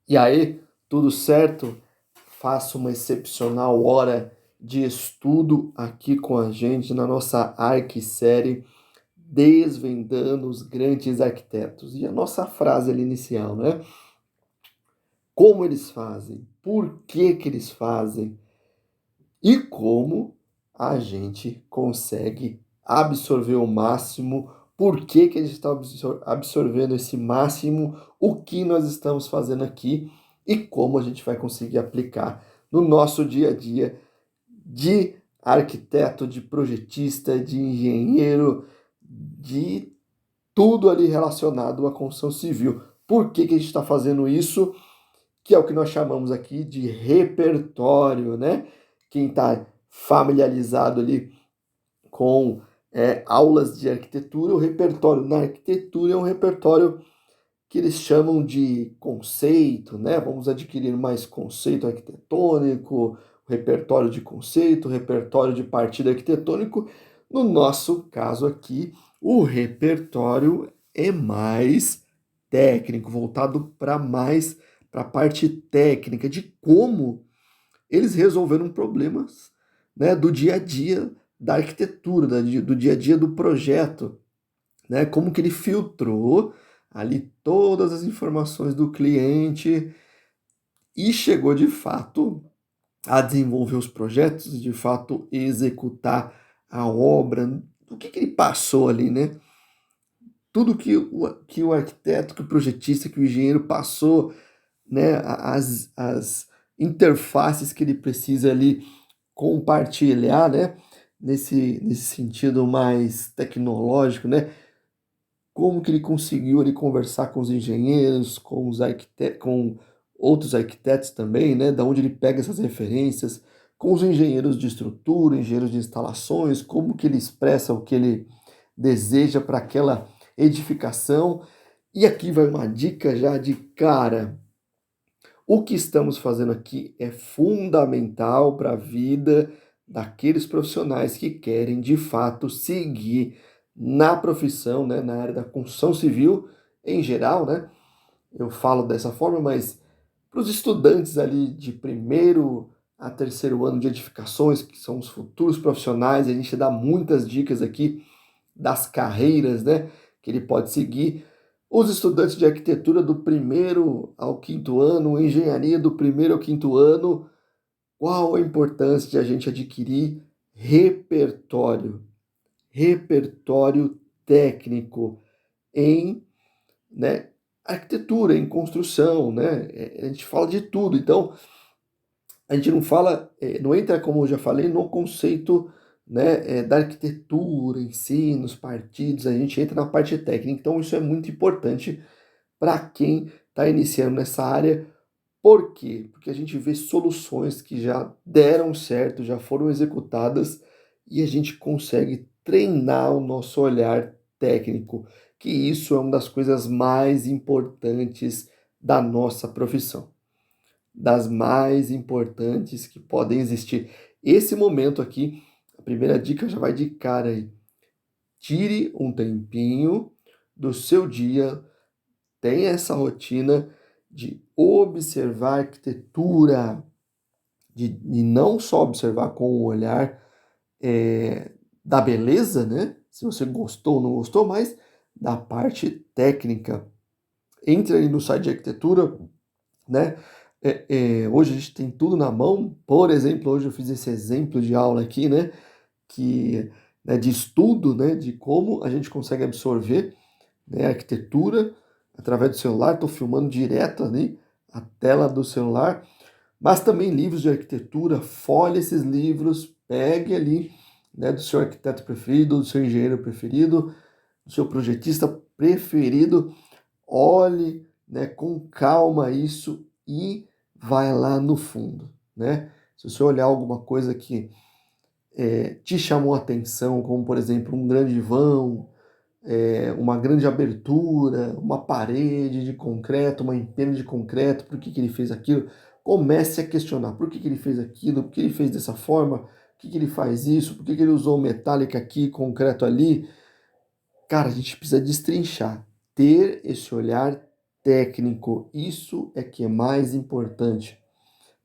E aí, tudo certo? Faça uma excepcional hora de estudo aqui com a gente na nossa Arquisérie Desvendando os Grandes Arquitetos. E a nossa frase ali inicial, né? Como eles fazem? Por que que eles fazem? E como a gente consegue absorver o máximo? Por que que a gente está absorvendo esse máximo? O que nós estamos fazendo aqui? E como a gente vai conseguir aplicar no nosso dia a dia de arquiteto, de projetista, de engenheiro, de tudo ali relacionado à construção civil. Por que que a gente está fazendo isso? Que é o que nós chamamos aqui de repertório, né? Quem está familiarizado ali com aulas de arquitetura, o repertório na arquitetura é um repertório que eles chamam de conceito, né? Vamos adquirir mais conceito arquitetônico, repertório de conceito, repertório de partida arquitetônico. No nosso caso aqui, o repertório é mais técnico, voltado para mais para a parte técnica de como eles resolveram problemas, né, do dia a dia da arquitetura, do dia a dia do projeto, né? Como que ele filtrou ali todas as informações do cliente e chegou de fato a desenvolver os projetos, de fato executar a obra, o que ele passou ali, né? Tudo que o arquiteto, que o projetista, que o engenheiro passou, né? As interfaces que ele precisa ali compartilhar, né? Nesse sentido mais tecnológico, né? Como que ele conseguiu ali conversar com os engenheiros, com os arquitetos, com outros arquitetos também, né? Da onde ele pega essas referências, com os engenheiros de estrutura, engenheiros de instalações, como que ele expressa o que ele deseja para aquela edificação. E aqui vai uma dica já de cara. O que estamos fazendo aqui é fundamental para a vida daqueles profissionais que querem de fato seguir na profissão, né, na área da construção civil em geral, né? Eu falo dessa forma, mas para os estudantes ali de primeiro a terceiro ano de edificações, que são os futuros profissionais, a gente dá muitas dicas aqui das carreiras, né, que ele pode seguir. Os estudantes de arquitetura do primeiro ao quinto ano, engenharia do primeiro ao quinto ano, qual a importância de a gente adquirir repertório, repertório técnico em, né, arquitetura, em construção, né? A gente fala de tudo, então a gente não fala, não entra, como eu já falei, no conceito, né, da arquitetura em si, nos partidos, a gente entra na parte técnica. Então isso é muito importante para quem está iniciando nessa área. Por quê? Porque a gente vê soluções que já deram certo, já foram executadas e a gente consegue treinar o nosso olhar técnico, que isso é uma das coisas mais importantes da nossa profissão, das mais importantes que podem existir. Esse momento aqui, a primeira dica já vai de cara aí. Tire um tempinho do seu dia, tenha essa rotina de observar a arquitetura, de não só observar com o olhar da beleza, né? Se você gostou ou não gostou, mas da parte técnica. Entre aí no site de arquitetura, né? Hoje a gente tem tudo na mão. Por exemplo, hoje eu fiz esse exemplo de aula aqui, né? Que, né, de estudo, né? De como a gente consegue absorver, né, a arquitetura através do celular. Estou filmando direto ali a tela do celular, mas também livros de arquitetura. Folhe esses livros, pegue ali, né, do seu arquiteto preferido, do seu engenheiro preferido, do seu projetista preferido. Olhe, né, com calma isso e vai lá no fundo, né? Se você olhar alguma coisa que te chamou a atenção, como por exemplo um grande vão, uma grande abertura, uma parede de concreto, uma empena de concreto, por que que ele fez aquilo? Comece a questionar por que que ele fez aquilo, por que ele fez dessa forma, por que que ele faz isso, por que que ele usou metálica aqui, concreto ali. Cara, a gente precisa destrinchar, ter esse olhar técnico. Isso é que é mais importante,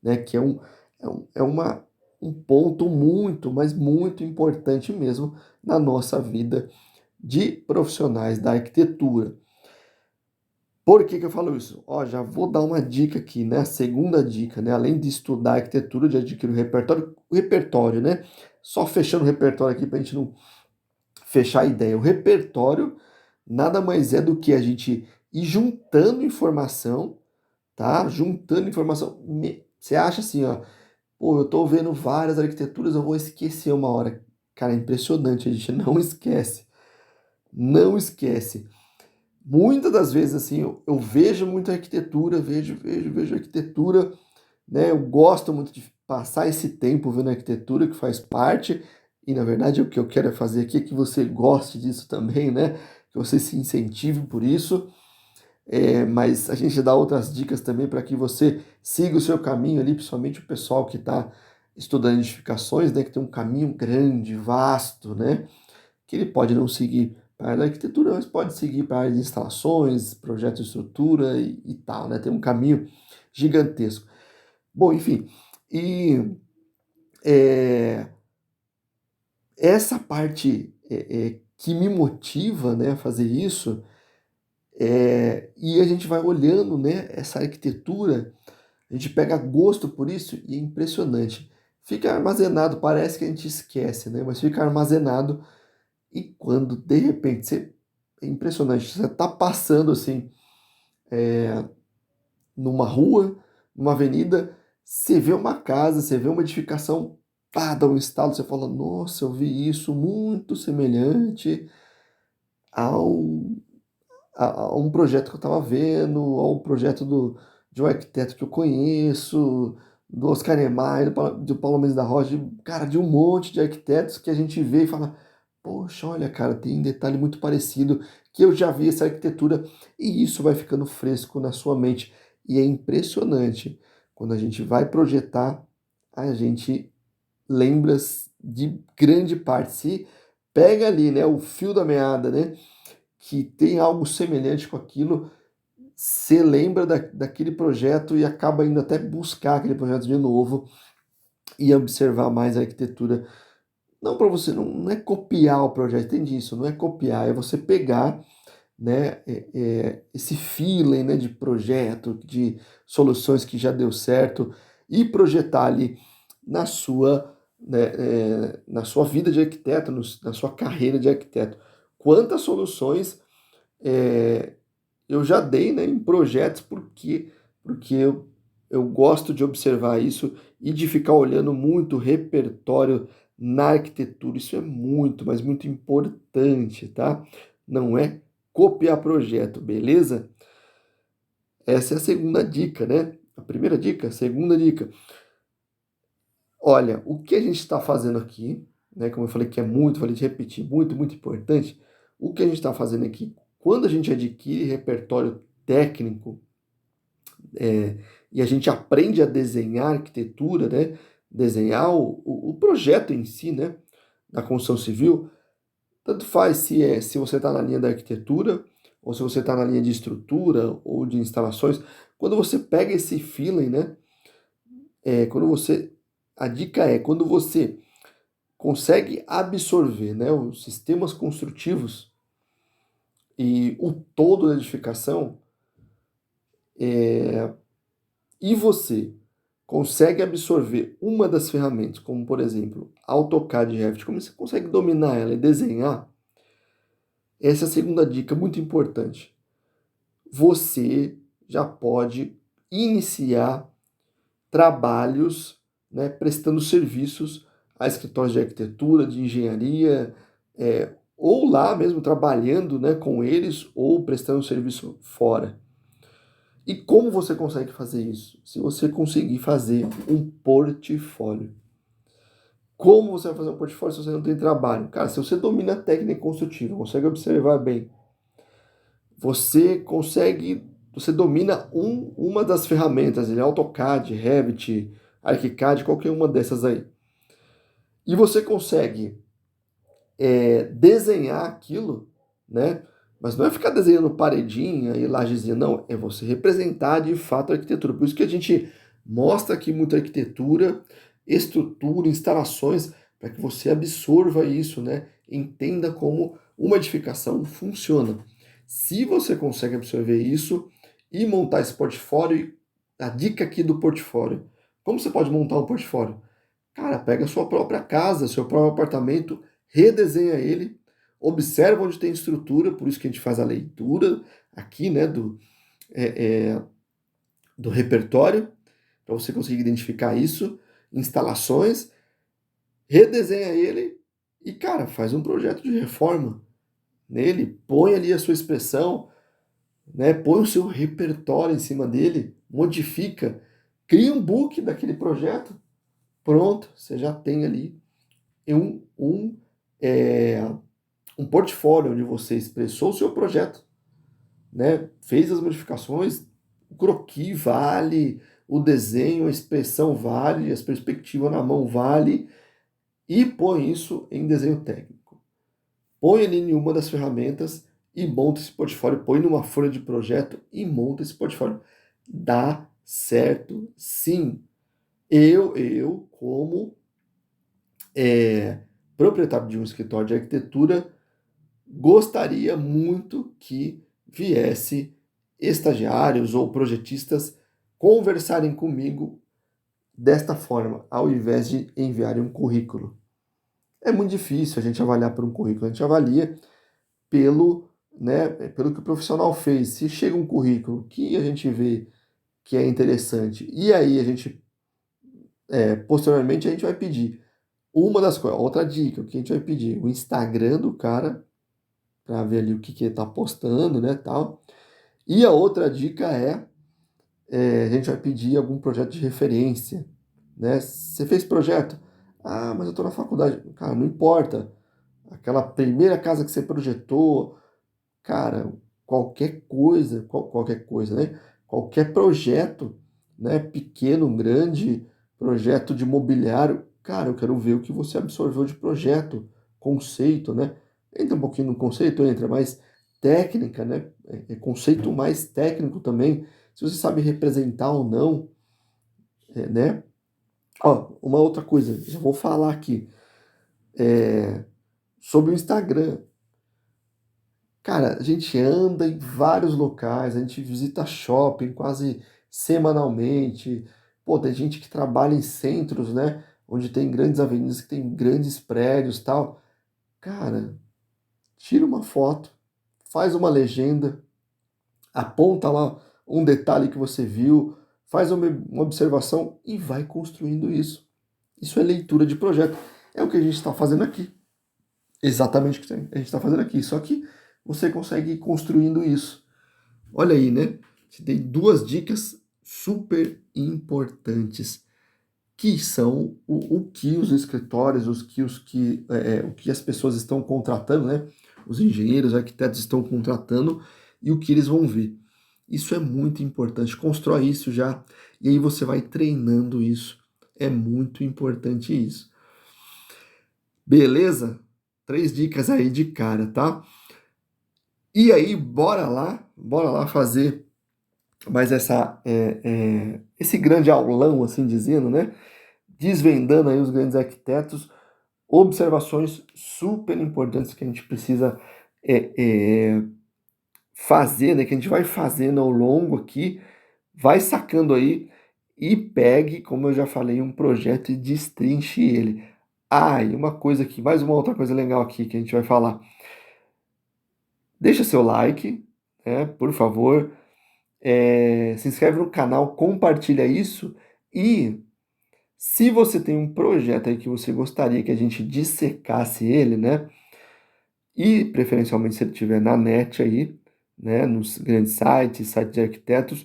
né? Que é um ponto muito, mas muito importante mesmo na nossa vida de profissionais da arquitetura. Por que que eu falo isso? Ó, já vou dar uma dica aqui, né? A segunda dica, né? Além de estudar arquitetura, de adquirir o repertório, né? Só fechando o repertório aqui para a gente não fechar a ideia. O repertório nada mais é do que a gente ir juntando informação, tá? Juntando informação. Você acha assim, ó, pô, eu tô vendo várias arquiteturas, eu vou esquecer uma hora. Cara, é impressionante, a gente não esquece. Não esquece. Muitas das vezes, assim, eu vejo muita arquitetura, vejo arquitetura, né? Eu gosto muito de passar esse tempo vendo arquitetura, que faz parte, e na verdade o que eu quero fazer aqui é que você goste disso também, né? Que você se incentive por isso. Mas a gente dá outras dicas também para que você siga o seu caminho ali, principalmente o pessoal que está estudando edificações, né? Que tem um caminho grande, vasto, né? Que ele pode não seguir para a área da arquitetura, mas pode seguir para a área de instalações, projeto de estrutura e tal, né? Tem um caminho gigantesco. Bom, enfim, e é, essa parte que me motiva, né, a fazer isso, e a gente vai olhando, né, essa arquitetura, a gente pega gosto por isso e é impressionante. Fica armazenado, parece que a gente esquece, né, mas fica armazenado e quando de repente é impressionante, você está passando assim numa rua, numa avenida, você vê uma casa, você vê uma edificação, pá, dá um estalo, você fala, nossa, eu vi isso muito semelhante ao, a um projeto que eu estava vendo, ao projeto de um arquiteto que eu conheço, do Oscar Niemeyer, do Paulo Mendes da Rocha, cara, de um monte de arquitetos que a gente vê e fala, poxa, olha, cara, tem um detalhe muito parecido, que eu já vi essa arquitetura, e isso vai ficando fresco na sua mente. E é impressionante, quando a gente vai projetar, a gente lembra de grande parte. Se pega ali, né, o fio da meada, né, que tem algo semelhante com aquilo, você lembra daquele projeto e acaba indo até buscar aquele projeto de novo e observar mais a arquitetura. Não para você, não é copiar o projeto, entende isso? Não é copiar, é você pegar, né, esse feeling, né, de projeto, de soluções que já deu certo e projetar ali na sua, né, na sua vida de arquiteto, na sua carreira de arquiteto. Quantas soluções eu já dei, né, em projetos porque eu gosto de observar isso e de ficar olhando muito o repertório na arquitetura. Isso é muito, mas muito importante, tá? Não é copiar projeto, beleza? Essa é a segunda dica, né? A primeira dica, a segunda dica. Olha, o que a gente está fazendo aqui, né? Como eu falei que é muito, falei de repetir, muito, muito importante. O que a gente está fazendo aqui, quando a gente adquire repertório técnico, e a gente aprende a desenhar arquitetura, né? Desenhar o projeto em si, né? Da construção civil, tanto faz se você está na linha da arquitetura, ou se você está na linha de estrutura ou de instalações. Quando você pega esse feeling, né? Quando você. A dica é quando você consegue absorver, né, os sistemas construtivos e o todo da edificação, e você consegue absorver uma das ferramentas, como por exemplo AutoCAD e Revit, como você consegue dominar ela e desenhar, essa é a segunda dica muito importante. Você já pode iniciar trabalhos, né, prestando serviços a escritórios de arquitetura, de engenharia, ou lá mesmo trabalhando, né, com eles ou prestando serviço fora. E como você consegue fazer isso? Se você conseguir fazer um portfólio. Como você vai fazer um portfólio se você não tem trabalho? Cara, se você domina a técnica construtiva, consegue observar bem, você domina uma das ferramentas, AutoCAD, Revit, ArchiCAD, qualquer uma dessas aí. E você consegue desenhar aquilo, né? Mas não é ficar desenhando paredinha e lajezinha, não. É você representar de fato a arquitetura. Por isso que a gente mostra aqui muita arquitetura, estrutura, instalações, para que você absorva isso, né? Entenda como uma edificação funciona. Se você consegue absorver isso e montar esse portfólio, a dica aqui do portfólio. Como você pode montar um portfólio? Cara, pega a sua própria casa, seu próprio apartamento, redesenha ele, observa onde tem estrutura, por isso que a gente faz a leitura aqui, né, do repertório, para você conseguir identificar isso, instalações, redesenha ele e, cara, faz um projeto de reforma nele, põe ali a sua expressão, né, põe o seu repertório em cima dele, modifica, cria um book daquele projeto, pronto, você já tem ali é, um portfólio onde você expressou o seu projeto, né? Fez as modificações, o croquis vale, o desenho, a expressão vale, as perspectivas na mão vale, e põe isso em desenho técnico. Põe ali em uma das ferramentas e monta esse portfólio, põe numa folha de projeto e monta esse portfólio. Dá certo, sim. Eu como proprietário de um escritório de arquitetura, gostaria muito que viesse estagiários ou projetistas conversarem comigo desta forma, ao invés de enviarem um currículo. É muito difícil a gente avaliar por um currículo, a gente avalia pelo, né, pelo que o profissional fez. Se chega um currículo que a gente vê que é interessante, e aí a gente, posteriormente, a gente vai pedir uma das coisas, outra dica, o que a gente vai pedir? O Instagram do cara, para ver ali o que ele está postando, né, tal. E a outra dica a gente vai pedir algum projeto de referência, né? Você fez projeto? Ah, mas eu estou na faculdade. Cara, não importa. Aquela primeira casa que você projetou, cara, qualquer coisa, né? Qualquer projeto, né? Pequeno, grande, projeto de mobiliário, cara, eu quero ver o que você absorveu de projeto, conceito, né? Entra um pouquinho no conceito, entra, mas técnica, né? Conceito mais técnico também. Se você sabe representar ou não, né? Ó, uma outra coisa, já vou falar aqui, sobre o Instagram. Cara, a gente anda em vários locais, a gente visita shopping quase semanalmente. Pô, tem gente que trabalha em centros, né? Onde tem grandes avenidas, que tem grandes prédios e tal. Cara, tira uma foto, faz uma legenda, aponta lá um detalhe que você viu, faz uma observação e vai construindo isso. Isso é leitura de projeto. É o que a gente está fazendo aqui. Exatamente o que a gente está fazendo aqui. Só que você consegue ir construindo isso. Olha aí, né? Te dei duas dicas super importantes, que são o que os escritórios, o que as pessoas estão contratando, né? Os engenheiros, arquitetos estão contratando e o que eles vão ver. Isso é muito importante. Constrói isso já e aí você vai treinando isso. É muito importante isso. Beleza? 3 dicas aí de cara, tá? E aí, bora lá fazer mais esse grande aulão, assim dizendo, né? Desvendando aí os grandes arquitetos, observações super importantes que a gente precisa é, é, fazer, né? Que a gente vai fazendo ao longo aqui, vai sacando aí e pegue, como eu já falei, um projeto e destrinche ele. Ah, e uma coisa aqui, mais uma outra coisa legal aqui que a gente vai falar. Deixa seu like, né, por favor. Se inscreve no canal, compartilha isso e se você tem um projeto aí que você gostaria que a gente dissecasse ele, né? E preferencialmente se ele estiver na net aí, né? Nos grandes sites de arquitetos,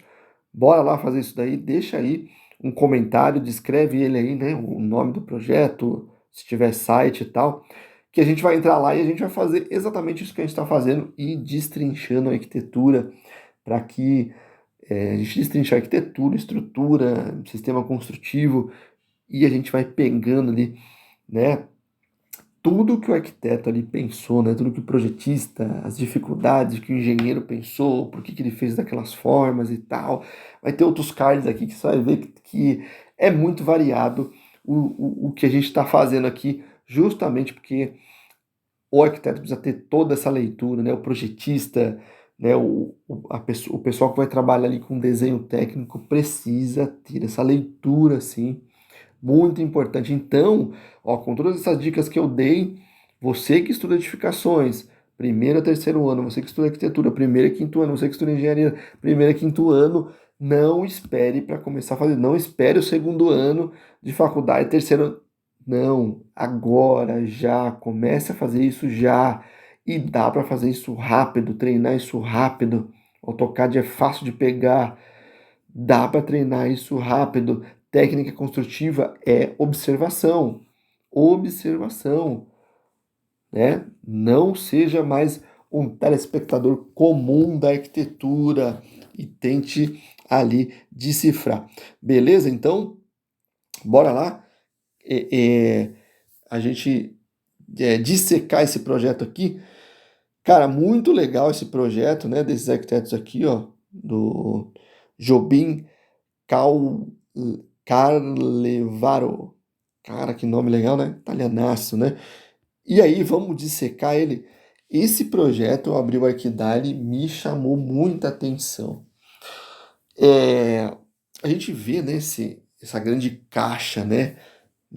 bora lá fazer isso daí, deixa aí um comentário, descreve ele aí, né? O nome do projeto, se tiver site e tal, que a gente vai entrar lá e a gente vai fazer exatamente isso que a gente está fazendo e destrinchando a arquitetura para que a gente destrincha arquitetura, estrutura, sistema construtivo e a gente vai pegando ali, né, tudo que o arquiteto ali pensou, né? Tudo que o projetista, as dificuldades que o engenheiro pensou, por que que ele fez daquelas formas e tal. Vai ter outros cards aqui que você vai ver que é muito variado o que a gente está fazendo aqui, justamente porque o arquiteto precisa ter toda essa leitura, né? O projetista, né? O pessoal que vai trabalhar ali com desenho técnico precisa ter essa leitura, assim, muito importante. Então, ó, com todas essas dicas que eu dei, você que estuda edificações, primeiro a terceiro ano, você que estuda arquitetura, primeiro e quinto ano, você que estuda engenharia, primeiro e quinto ano, não espere para começar a fazer, não espere o segundo ano de faculdade, terceiro, não, agora, já, comece a fazer isso já, e dá para fazer isso rápido, treinar isso rápido. AutoCAD é fácil de pegar, dá para treinar isso rápido. Técnica construtiva é observação. Observação, né? Não seja mais um telespectador comum da arquitetura e tente ali decifrar. Beleza? Então, bora lá. A gente dissecar esse projeto aqui. Cara, muito legal esse projeto, né? Desses arquitetos aqui, ó, do Jobim Cal... Carlevaro. Cara, que nome legal, né? Italianaço, né? E aí, vamos dissecar ele. Esse projeto, eu abri o Arquidale, me chamou muita atenção. A gente vê, né, essa grande caixa, né,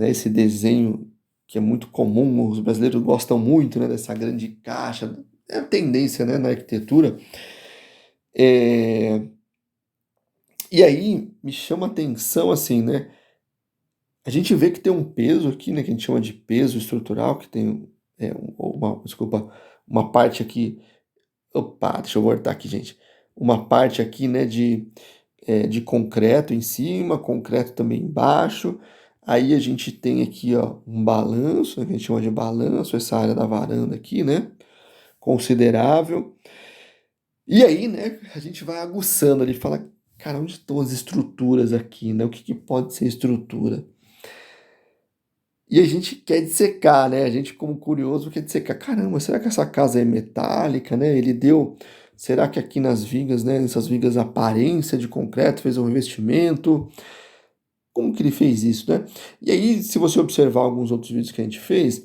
esse desenho que é muito comum, os brasileiros gostam muito, né, dessa grande caixa. É a tendência, né, na arquitetura. É, E aí me chama a atenção assim, né? A gente vê que tem um peso aqui, né? Que a gente chama de peso estrutural, que tem desculpa, uma parte aqui. Opa, deixa eu voltar aqui, gente. Uma parte aqui, né, de concreto em cima, concreto também embaixo. Aí a gente tem aqui, ó, um balanço, né, que a gente chama de balanço, essa área da varanda aqui, né? Considerável. E aí, né, a gente vai aguçando ali, fala, cara, onde estão as estruturas aqui, né? O que que pode ser estrutura? E a gente quer dissecar, né? A gente, como curioso, quer dissecar. Caramba, será que essa casa é metálica, né? Ele deu. Será que aqui nas vigas, né? Nessas vigas, aparência de concreto, fez um revestimento? Como que ele fez isso, né? E aí, se você observar alguns outros vídeos que a gente fez,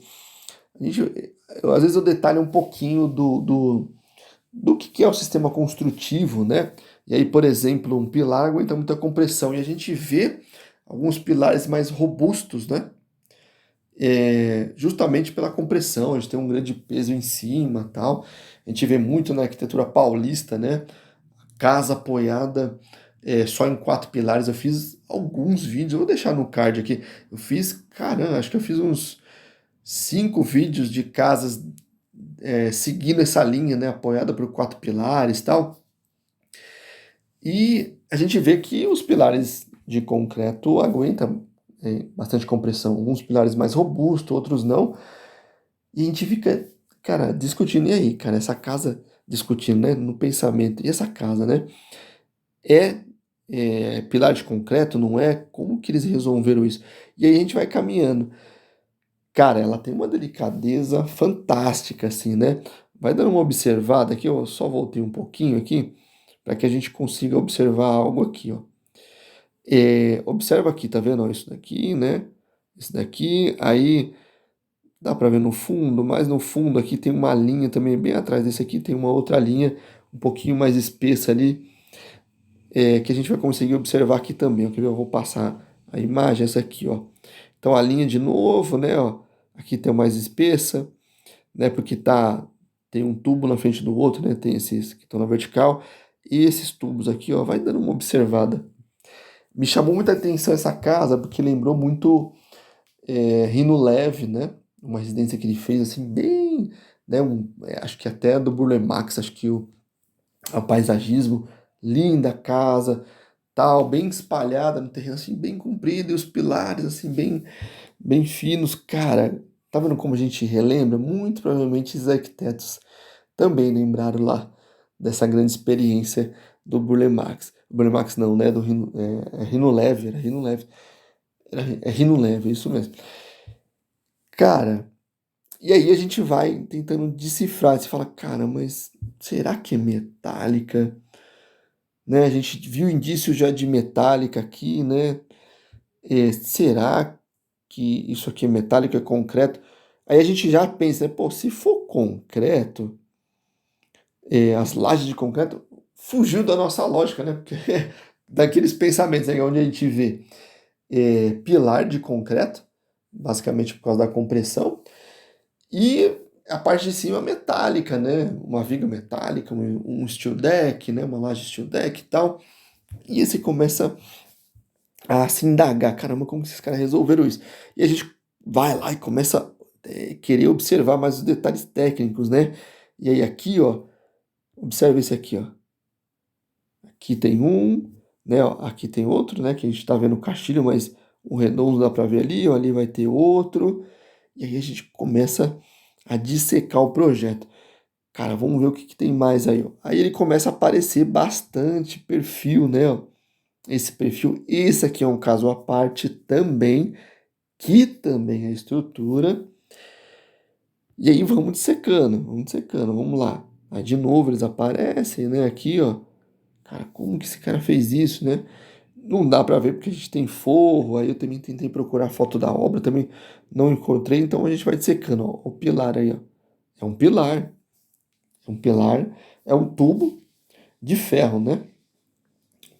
às vezes eu detalho um pouquinho do que é o sistema construtivo, né? E aí, por exemplo, um pilar aguenta muita compressão e a gente vê alguns pilares mais robustos, né? Justamente pela compressão, a gente tem um grande peso em cima, tal. A gente vê muito na arquitetura paulista, né? Casa apoiada só em quatro pilares. Eu fiz alguns vídeos, eu vou deixar no card aqui. Eu fiz, caramba, acho que eu fiz uns 5 vídeos de casas seguindo essa linha, né? Apoiada por quatro pilares, tal. E a gente vê que os pilares de concreto aguentam bastante compressão. Alguns pilares mais robustos, outros não. E a gente fica, cara, discutindo. E aí, cara, essa casa, discutindo, né, no pensamento. E essa casa, né? É, pilar de concreto, não é? Como que eles resolveram isso? E aí a gente vai caminhando. Cara, ela tem uma delicadeza fantástica, assim, né? Vai dando uma observada aqui, eu só voltei um pouquinho aqui, para que a gente consiga observar algo aqui, ó. Observa aqui, tá vendo? Ó, isso daqui, né? Isso daqui, aí dá para ver no fundo, mas no fundo aqui tem uma linha também, bem atrás desse aqui tem uma outra linha, um pouquinho mais espessa ali, que a gente vai conseguir observar aqui também, ó. Quer ver? Eu vou passar a imagem, essa aqui, ó. Então a linha de novo, né, ó, aqui tem mais espessa, né, porque tem um tubo na frente do outro, né, tem esses que estão na vertical, e esses tubos aqui, ó, vai dando uma observada. Me chamou muita atenção essa casa, porque lembrou muito Rino Leve, né? Uma residência que ele fez assim, bem, né? Acho que até do Burle Marx, acho que o paisagismo, linda casa, tal, bem espalhada no terreno, assim, bem comprida, e os pilares, assim, bem finos. Cara, tá vendo como a gente relembra? Muito provavelmente os arquitetos também lembraram lá dessa grande experiência do Burle Marx. Burle Marx não, né? Do Rino, Rino Leve, era Rino Leve. É Rino Leve, é isso mesmo. Cara, E aí a gente vai tentando decifrar. Você fala, cara, mas será que é metálica? Né? A gente viu indícios já de metálica aqui, né? Será que isso aqui é metálico, é concreto? Aí a gente já pensa, né? Pô, se for concreto, as lajes de concreto, fugiu da nossa lógica, né? Porque daqueles pensamentos, né, onde a gente vê pilar de concreto, basicamente por causa da compressão, e a parte de cima metálica, né? Uma viga metálica, um steel deck, né? Uma laje steel deck e tal. E aí você começa a se indagar, caramba, como que esses caras resolveram isso? E a gente vai lá e começa a querer observar mais os detalhes técnicos, né? E aí aqui, ó, observa esse aqui, ó. Aqui tem um, né? Ó, aqui tem outro, né? Que a gente tá vendo o castilho, mas o redondo dá para ver ali, ó, ali vai ter outro. E aí a gente começa a dissecar o projeto. Cara, vamos ver o que tem mais aí, ó. Aí ele começa a aparecer bastante perfil, né? Ó. Esse perfil, esse aqui é um caso à parte também, que também é estrutura. E aí vamos dissecando, vamos lá. Aí de novo eles aparecem, né? Aqui, ó. Cara, como que esse cara fez isso, né? Não dá pra ver porque a gente tem forro. Aí eu também tentei procurar foto da obra, também não encontrei. Então a gente vai dissecando, ó. O pilar aí, ó. É um pilar. É um pilar. É um tubo de ferro, né?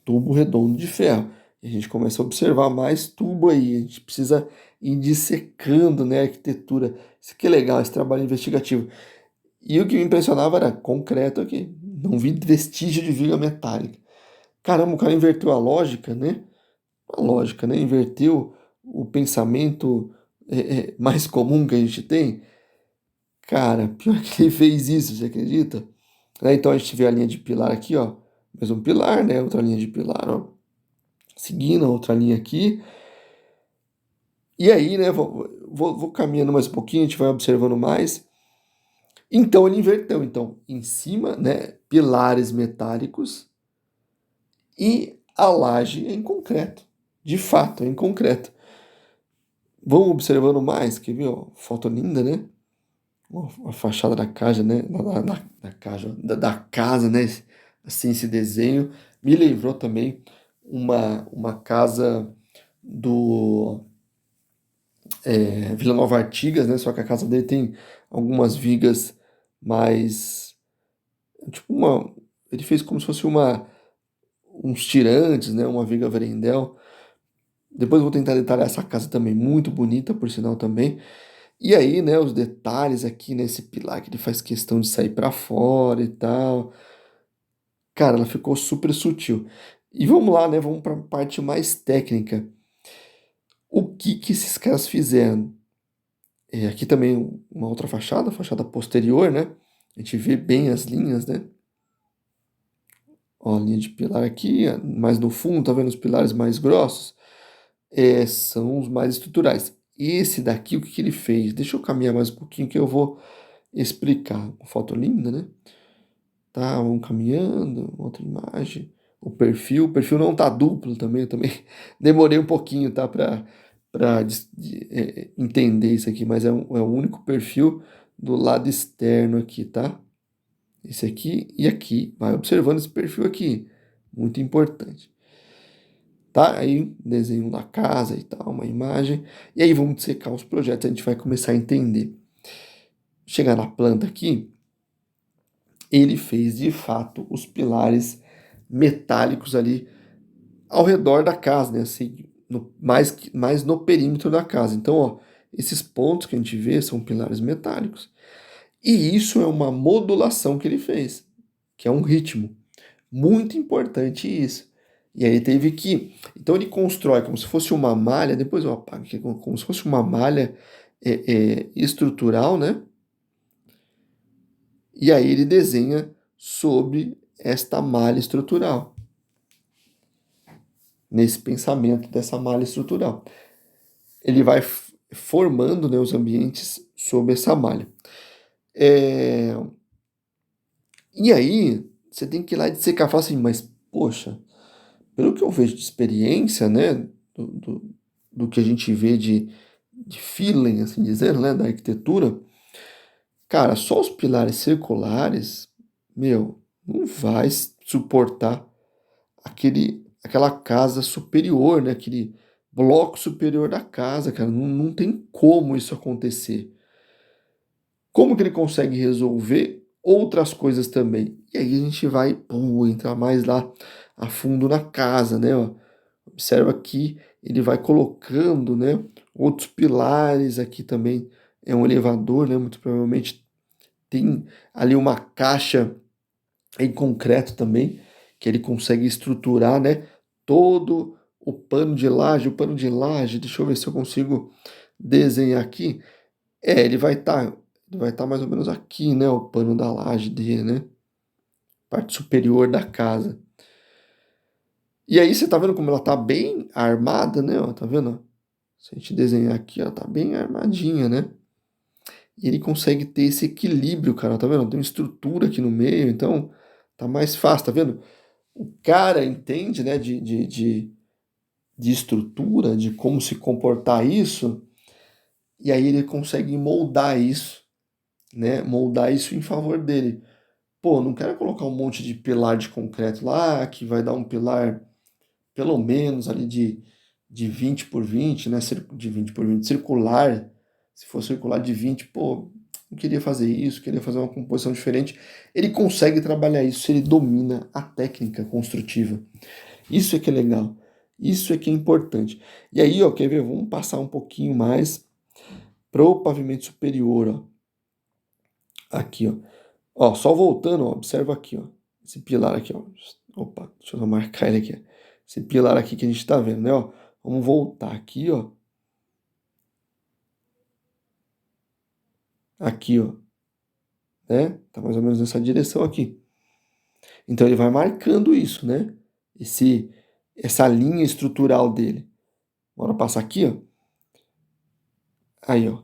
Tubo redondo de ferro. E a gente começa a observar mais tubo aí. A gente precisa ir dissecando, né, a arquitetura. Isso que é legal, esse trabalho investigativo. E o que me impressionava era concreto aqui. Não vi vestígio de viga metálica. Caramba, o cara inverteu a lógica, né? A lógica, né? Inverteu o pensamento mais comum que a gente tem. Cara, pior que ele fez isso, você acredita? Então a gente vê a linha de pilar aqui, ó. Mais um pilar, né? Outra linha de pilar, ó. Seguindo a outra linha aqui. E aí, né? Vou caminhando mais um pouquinho, a gente vai observando mais. Então ele inverteu. Então, em cima, né? Pilares metálicos e a laje em concreto. De fato, em concreto. Vamos observando mais, quer ver? Ó, foto linda, né? Ó, a fachada da casa, né? Da casa, né? Assim, esse desenho. Me lembrou também uma casa do Vila Nova Artigas, né? Só que a casa dele tem algumas vigas mais. Tipo uma. Ele fez como se fosse uns tirantes, né? Uma viga Verendel. Depois eu vou tentar detalhar essa casa também, muito bonita, por sinal também. E aí, né, os detalhes aqui nesse pilar que ele faz questão de sair para fora e tal. Cara, ela ficou super sutil. E vamos lá, né? Vamos para a parte mais técnica. O que que esses caras fizeram? Aqui também uma outra fachada, fachada posterior, né? A gente vê bem as linhas, né? Ó, a linha de pilar aqui, mais no fundo, tá vendo os pilares mais grossos? São os mais estruturais. Esse daqui, o que que ele fez? Deixa eu caminhar mais um pouquinho que eu vou explicar. Uma foto linda, né? Tá, vamos caminhando, outra imagem. O perfil não tá duplo também, eu também demorei um pouquinho, tá, para entender isso aqui, mas é o único perfil do lado externo aqui, tá? Esse aqui e aqui, vai observando esse perfil aqui, muito importante. Tá? Aí, desenho da casa e tal, uma imagem, e aí vamos dissecar os projetos, a gente vai começar a entender. Chegar na planta aqui, ele fez de fato os pilares metálicos ali ao redor da casa, né? Assim, mais no perímetro da casa. Então, ó, esses pontos que a gente vê são pilares metálicos. E isso é uma modulação que ele fez, que é um ritmo. Muito importante isso. E aí teve que. Então ele constrói como se fosse uma malha, depois eu apago aqui, como se fosse uma malha estrutural, né? E aí ele desenha sobre esta malha estrutural, nesse pensamento dessa malha estrutural. Ele vai formando, né, os ambientes sob essa malha. É, E aí você tem que ir lá e dissecar, falar assim, mas poxa, pelo que eu vejo de experiência, né, do, do, do que a gente vê de feeling, assim dizendo, né, da arquitetura, Cara, só os pilares circulares, meu, não vai suportar aquela casa superior, né? Aquele bloco superior da casa, cara. Não tem como isso acontecer. Como que ele consegue resolver outras coisas também? E aí a gente vai, pum, entrar mais lá a fundo na casa, né? Ó. Observa que ele vai colocando, né, outros pilares aqui também. É um elevador, né? Muito provavelmente tem ali uma caixa em concreto também, que ele consegue estruturar, né, todo o pano de laje, deixa eu ver se eu consigo desenhar aqui. Ele vai estar mais ou menos aqui, né, o pano da laje dele, né, parte superior da casa. E aí você tá vendo como ela tá bem armada, né, ó, tá vendo? Ó? Se a gente desenhar aqui, ela tá bem armadinha, né? E ele consegue ter esse equilíbrio, cara, tá vendo? Tem uma estrutura aqui no meio, então tá mais fácil, tá vendo? O cara entende, né, de estrutura, de como se comportar isso, e aí ele consegue moldar isso, né, moldar isso em favor dele. Pô, não quero colocar um monte de pilar de concreto lá, que vai dar um pilar pelo menos ali de 20 por 20, né, de 20 por 20, circular, se for circular de 20, pô, não queria fazer isso, queria fazer uma composição diferente. Ele consegue trabalhar isso se ele domina a técnica construtiva. Isso é que é legal. Isso é que é importante. E aí, ó, quer ver? Vamos passar um pouquinho mais pro pavimento superior, ó. Aqui, ó. Ó, só voltando, ó, observa aqui, ó. Esse pilar aqui, ó. Opa, deixa eu só marcar ele aqui. Esse pilar aqui que a gente tá vendo, né, ó. Vamos voltar aqui, ó. Aqui, ó. Né? Tá mais ou menos nessa direção aqui. Então ele vai marcando isso, né? Essa linha estrutural dele. Bora passar aqui, ó. Aí, ó.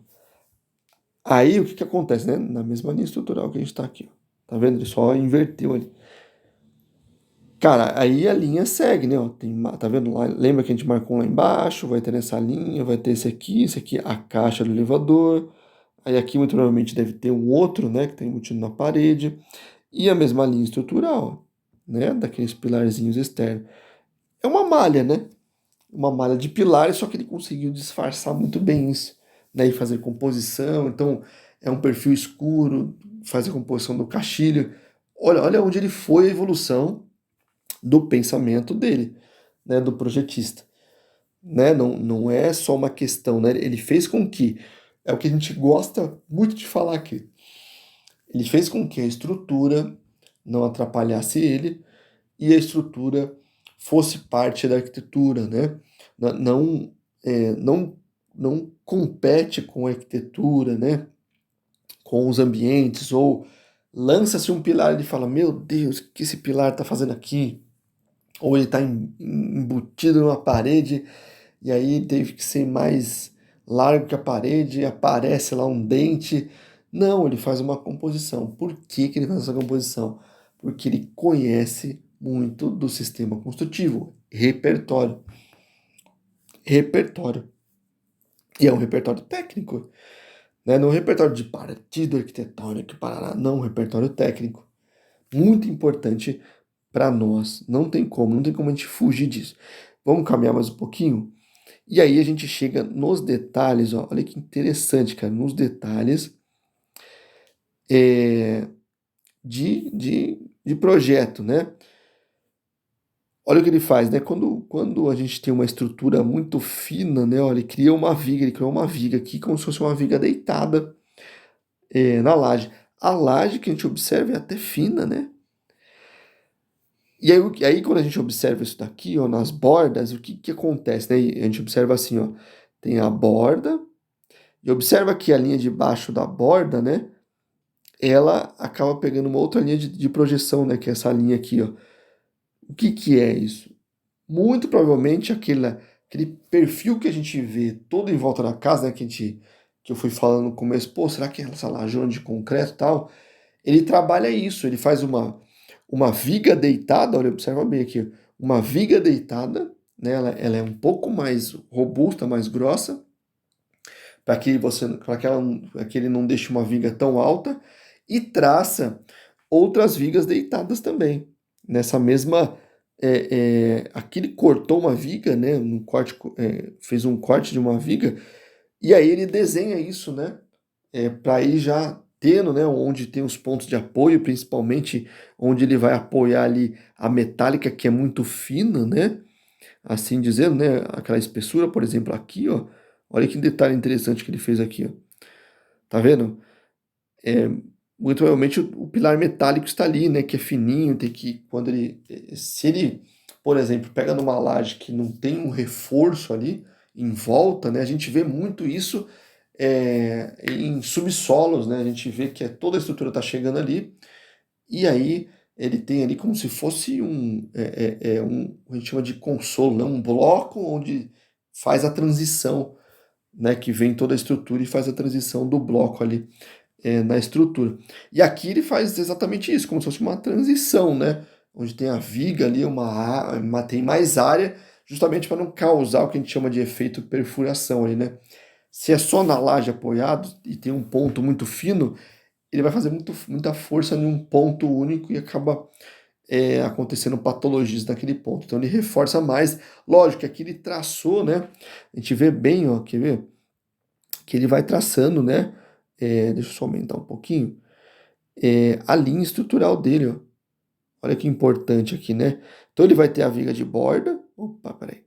Aí o que que acontece, né? Na mesma linha estrutural que a gente tá aqui, ó. Tá vendo? Ele só inverteu ali. Cara, aí a linha segue, né? Ó, tá vendo lá? Lembra que a gente marcou lá embaixo? Vai ter essa linha, vai ter esse aqui, a caixa do elevador. Aí aqui muito provavelmente deve ter um outro, né? Que tá embutido na parede. E a mesma linha estrutural, né? Daqueles pilarzinhos externos. É uma malha, né? Uma malha de pilares, só que ele conseguiu disfarçar muito bem isso, né? E fazer composição. Então é um perfil escuro, faz a composição do caixilho. Olha onde ele foi a evolução do pensamento dele, né, do projetista, né? Não é só uma questão, né? Ele fez com que é o que a gente gosta muito de falar aqui. Ele fez com que a estrutura não atrapalhasse ele e a estrutura fosse parte da arquitetura, né? Não não não compete com a arquitetura, né? Com os ambientes ou lança-se um pilar e ele fala: Meu Deus, o que esse pilar está fazendo aqui? Ou ele está embutido numa parede e aí teve que ser mais largo que a parede, aparece lá um dente. Não, ele faz uma composição. Por que que ele faz essa composição? Porque ele conhece muito do sistema construtivo, repertório. Repertório. E é um repertório técnico, né? Não é um repertório de partido arquitetônico, parará, não, um repertório técnico. Muito importante para nós. Não tem como a gente fugir disso. Vamos caminhar mais um pouquinho? E aí a gente chega nos detalhes, ó, olha que interessante, cara, nos detalhes é, de projeto, né? Olha o que ele faz, né? Quando a gente tem uma estrutura muito fina, né? Olha, ele criou uma viga aqui como se fosse uma viga deitada na laje. A laje que a gente observa é até fina, né? E aí, quando a gente observa isso daqui, ó, nas bordas, o que que acontece, né? E a gente observa assim, ó, tem a borda, e observa que a linha de baixo da borda, né? Ela acaba pegando uma outra linha de projeção, né? Que é essa linha aqui, ó. O que que é isso? Muito provavelmente aquele perfil que a gente vê todo em volta da casa, né? Que eu fui falando no começo, pô, será que é essa lajona de concreto e tal? Ele trabalha isso, ele faz uma viga deitada, olha, observa bem aqui, ó, uma viga deitada, né? Ela é um pouco mais robusta, mais grossa, para que ele não deixe uma viga tão alta, e traça outras vigas deitadas também. Nessa mesma. Aqui ele cortou uma viga, né? Fez um corte de uma viga, e aí ele desenha isso, né? Para ir já tendo, né? Onde tem os pontos de apoio, principalmente onde ele vai apoiar ali a metálica, que é muito fina, né? Assim dizendo, né? Aquela espessura, por exemplo, aqui, ó. Olha que detalhe interessante que ele fez aqui, ó. Tá vendo? É, muito provavelmente o pilar metálico está ali, né? Que é fininho, tem que se ele, por exemplo, pega numa laje que não tem um reforço ali em volta, né? A gente vê muito isso em subsolos, né? A gente vê que toda a estrutura está chegando ali, e aí ele tem ali como se fosse a gente chama de consolo, né? Um bloco onde faz a transição, né? Que vem toda a estrutura e faz a transição do bloco ali na estrutura. E aqui ele faz exatamente isso, como se fosse uma transição, né? Onde tem a viga ali, tem mais área, justamente para não causar o que a gente chama de efeito perfuração ali, né? Se é só na laje apoiado e tem um ponto muito fino, ele vai fazer muita força em um ponto único e acaba acontecendo patologias naquele ponto. Então ele reforça mais. Lógico que aqui ele traçou, né? A gente vê bem, ó, quer ver? Que ele vai traçando, né? Deixa eu só aumentar um pouquinho. A linha estrutural dele, ó. Olha que importante aqui, né? Então ele vai ter a viga de borda. Opa, peraí.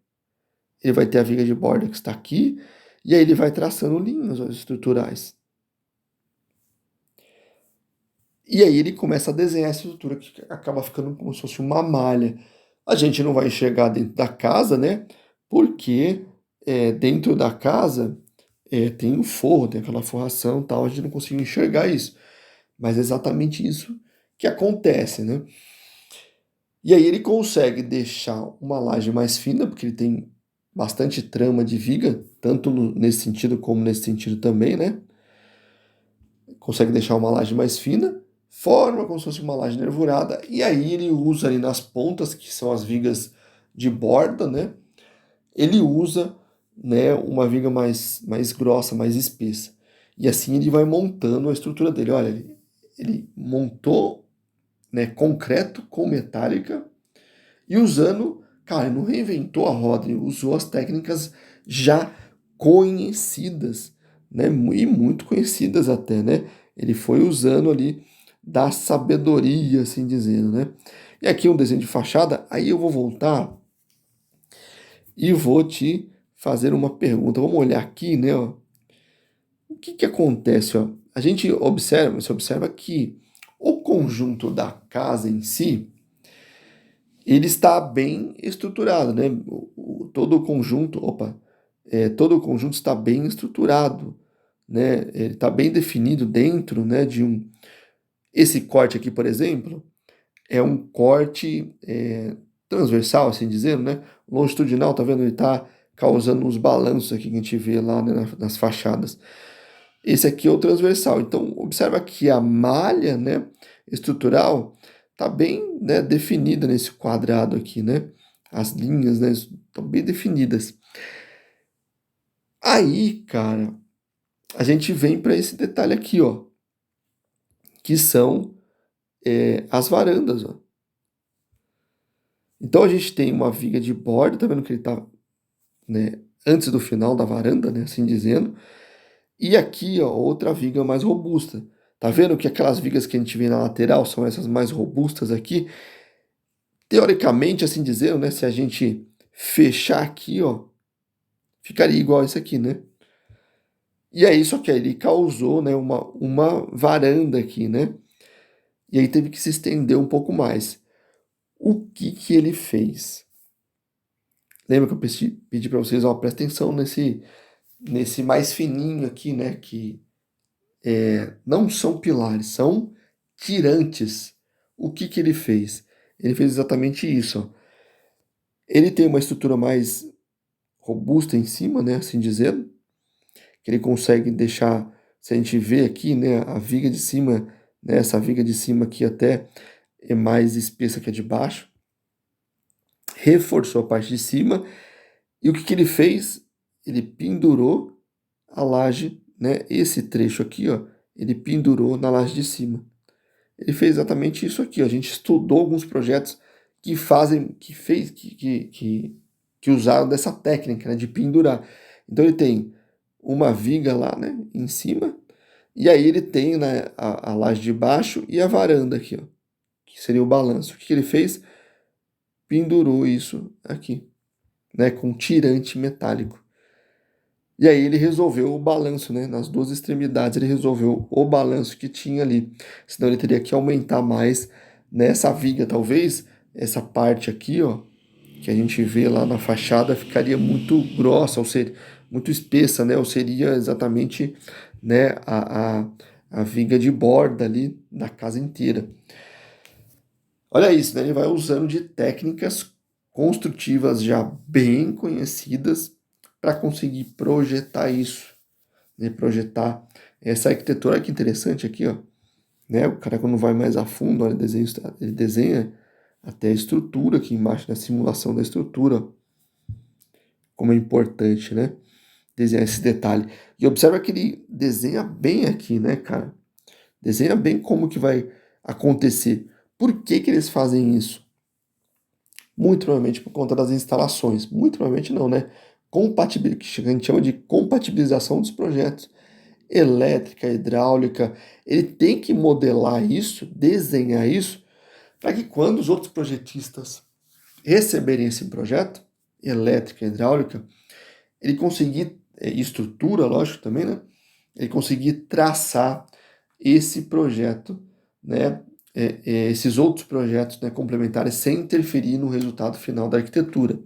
Ele vai ter a viga de borda que está aqui. E aí ele vai traçando linhas, ó, estruturais. E aí ele começa a desenhar a estrutura que acaba ficando como se fosse uma malha. A gente não vai enxergar dentro da casa, né? Porque dentro da casa tem o forro, tem aquela forração e tal, a gente não consegue enxergar isso. Mas é exatamente isso que acontece, né? E aí ele consegue deixar uma laje mais fina, porque ele tem bastante trama de viga, tanto nesse sentido como nesse sentido também, né? Consegue deixar uma laje mais fina, forma como se fosse uma laje nervurada, e aí ele usa ali nas pontas, que são as vigas de borda, né? Ele usa, né, uma viga mais grossa, mais espessa. E assim ele vai montando a estrutura dele. Olha, ele montou, né, concreto com metálica e usando, cara, ele não reinventou a roda, ele usou as técnicas já conhecidas, né, e muito conhecidas até, né? Ele foi usando ali da sabedoria, assim dizendo, né? E aqui um desenho de fachada, aí eu vou voltar e vou te fazer uma pergunta. Vamos olhar aqui, né, ó. O que que acontece, ó? Você observa que o conjunto da casa em si, ele está bem estruturado, né? Todo o conjunto, todo o conjunto está bem estruturado, né? Ele está bem definido dentro, né, de um. Esse corte aqui, por exemplo, é um corte transversal, assim dizendo, né? Longitudinal, tá vendo? Ele está causando uns balanços aqui que a gente vê lá, né, nas fachadas. Esse aqui é o transversal. Então, observa que a malha, né, estrutural está bem, né, definida nesse quadrado aqui, né? As linhas, né, estão bem definidas. Aí, cara, a gente vem para esse detalhe aqui, ó, que são as varandas, ó. Então a gente tem uma viga de borda, tá vendo que ele está, né, antes do final da varanda, né, assim dizendo. E aqui, ó, outra viga mais robusta. Tá vendo que aquelas vigas que a gente vê na lateral são essas mais robustas aqui? Teoricamente, assim dizendo, né, se a gente fechar aqui, ó, ficaria igual isso aqui, né? E aí, só que aí ele causou, né, uma varanda aqui, né? E aí teve que se estender um pouco mais. O que que ele fez? Lembra que eu pedi para vocês, ó, presta atenção nesse mais fininho aqui, né? Que não são pilares, são tirantes. O que que ele fez? Ele fez exatamente isso, ó. Ele tem uma estrutura mais robusta em cima, né? Assim dizendo, que ele consegue deixar, se a gente vê aqui, né? A viga de cima, né? Essa viga de cima aqui até é mais espessa que a de baixo. Reforçou a parte de cima. E o que que ele fez? Ele pendurou a laje, né, esse trecho aqui, ó, ele pendurou na laje de cima. Ele fez exatamente isso aqui, ó. A gente estudou alguns projetos que fazem, que usaram dessa técnica, né, de pendurar. Então ele tem uma viga lá, né, em cima, e aí ele tem, né, a laje de baixo e a varanda aqui, ó, que seria o balanço. O que ele fez? Pendurou isso aqui, né, com tirante metálico. E aí ele resolveu o balanço, né? Nas duas extremidades ele resolveu o balanço que tinha ali. Senão ele teria que aumentar mais nessa viga, talvez essa parte aqui, ó, que a gente vê lá na fachada ficaria muito grossa, ou seria muito espessa, né? Ou seria exatamente, né, a viga de borda ali da casa inteira. Olha isso, né? Ele vai usando de técnicas construtivas já bem conhecidas para conseguir projetar isso, né? Projetar essa arquitetura. Olha que interessante aqui, ó, né? O cara quando vai mais a fundo, olha, ele desenha até a estrutura aqui embaixo, na simulação da estrutura, ó, como é importante, né? Desenhar esse detalhe. E observa que ele desenha bem aqui, né, cara? Desenha bem como que vai acontecer. Por que que eles fazem isso? Muito provavelmente por conta das instalações. Muito provavelmente não, né? Que a gente chama de compatibilização dos projetos. Elétrica, hidráulica. Ele tem que modelar isso, desenhar isso, para que quando os outros projetistas receberem esse projeto, elétrica, hidráulica, ele conseguir, estrutura, lógico também, né? Ele conseguir traçar esse projeto, né? Esses outros projetos, né, complementares sem interferir no resultado final da arquitetura.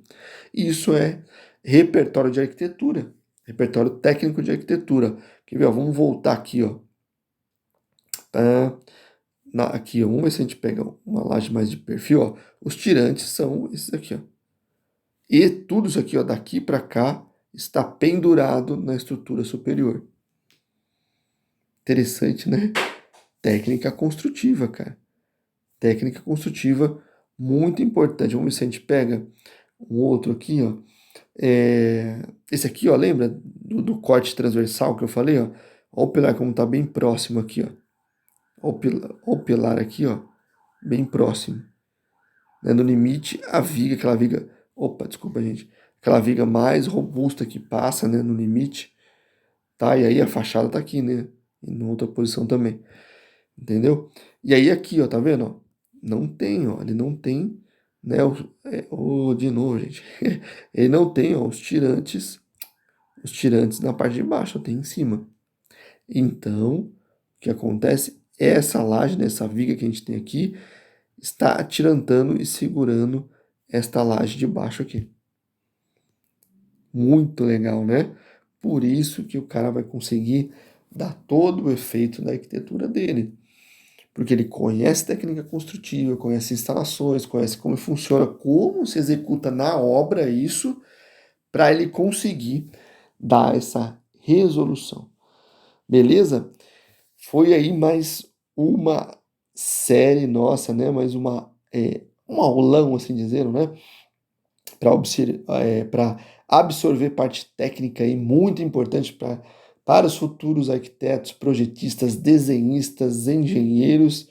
Isso é repertório de arquitetura, repertório técnico de arquitetura. Quer ver, ó, vamos voltar aqui, ó. Aqui, ó, vamos ver se a gente pega uma laje mais de perfil, ó. Os tirantes são esses aqui, ó. E tudo isso aqui, ó, daqui para cá, está pendurado na estrutura superior. Interessante, né? Técnica construtiva, cara. Técnica construtiva muito importante. Vamos ver se a gente pega um outro aqui, ó. Esse aqui, ó, lembra do corte transversal que eu falei, ó? Olha o pilar como tá bem próximo aqui, ó. Olha o pilar aqui, ó, bem próximo. Né? No limite, a viga, aquela viga... Opa, desculpa, gente. Aquela viga mais robusta que passa, né, no limite. Tá? E aí a fachada tá aqui, né? Em outra posição também. Entendeu? E aí aqui, ó, tá vendo, ó? Não tem, ó, ele não tem, né, de novo, gente. Ele não tem, ó, os tirantes na parte de baixo, ó, tem em cima. Então, o que acontece? Essa laje, né, essa viga que a gente tem aqui, está atirantando e segurando esta laje de baixo aqui. Muito legal, né? Por isso que o cara vai conseguir dar todo o efeito da arquitetura dele. Porque ele conhece técnica construtiva, conhece instalações, conhece como funciona, como se executa na obra isso, para ele conseguir dar essa resolução. Beleza? Foi aí mais uma série nossa, né? Mais um aulão, assim dizendo, né? Para absorver parte técnica aí muito importante para os futuros arquitetos, projetistas, desenhistas, engenheiros.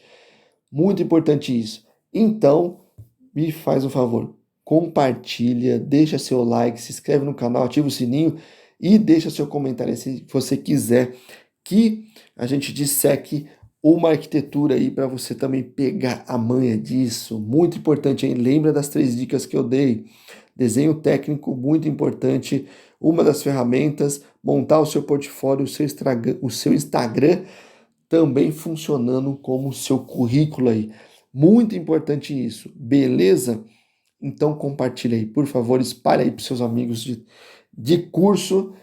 Muito importante isso. Então, me faz um favor, compartilha, deixa seu like, se inscreve no canal, ativa o sininho e deixa seu comentário se você quiser que a gente disseque uma arquitetura aí para você também pegar a manha disso. Muito importante, hein? Lembra das 3 dicas que eu dei? Desenho técnico, muito importante. Uma das ferramentas, montar o seu portfólio, o seu Instagram também funcionando como seu currículo aí. Muito importante isso, beleza? Então compartilha aí, por favor, espalhe aí para seus amigos de curso,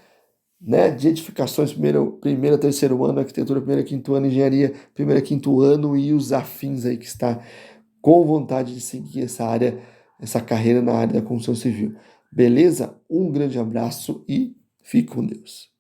né, de edificações, primeiro, terceiro ano, arquitetura, primeiro, quinto ano, engenharia, primeiro, quinto ano e os afins aí que está com vontade de seguir essa área, essa carreira na área da construção civil. Beleza? Um grande abraço e fique com Deus.